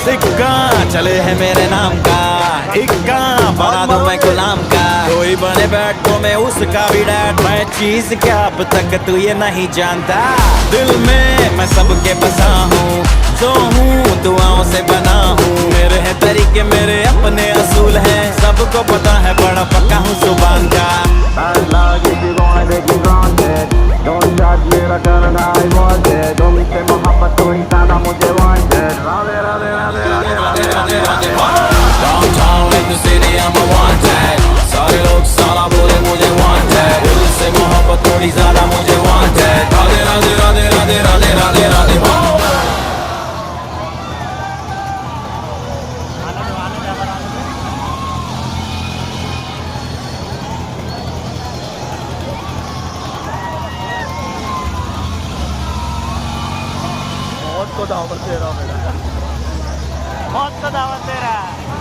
सिक्का चले है मेरे नाम का, इक्का बना दूं मैं गुलाम का। कोई बने बैट तो मैं उसका भी डैड। मैं चीज क्या अब तक तू ये नहीं जानता। दिल में मैं सबके बसा हूँ, जो हूँ दुआओं से बना हूँ। मेरे हैं तरीके, मेरे अपने असूल हैं, सबको पता है बड़ा पक्का हूँ जुबान का। Bad luck if you gonna take it granted. Don't judge me, return and I want it. तुमसे मोहब्बत तो ही ज्यादा मुझे wanted. Radhe Radhe Radhe Radhe Radhe Radhe Radhe. Downtown in the city I'm a wanted, सारे लोग साला बोले मुझे wanted। दिल से मोहब्बत थोड़ी ज्यादा मुझे wanted। राधे राधे राधे राधे राधे राधे राधे। मौत को दावत दे रहा हूँ, मेरा मौत को दावत दे रहा है।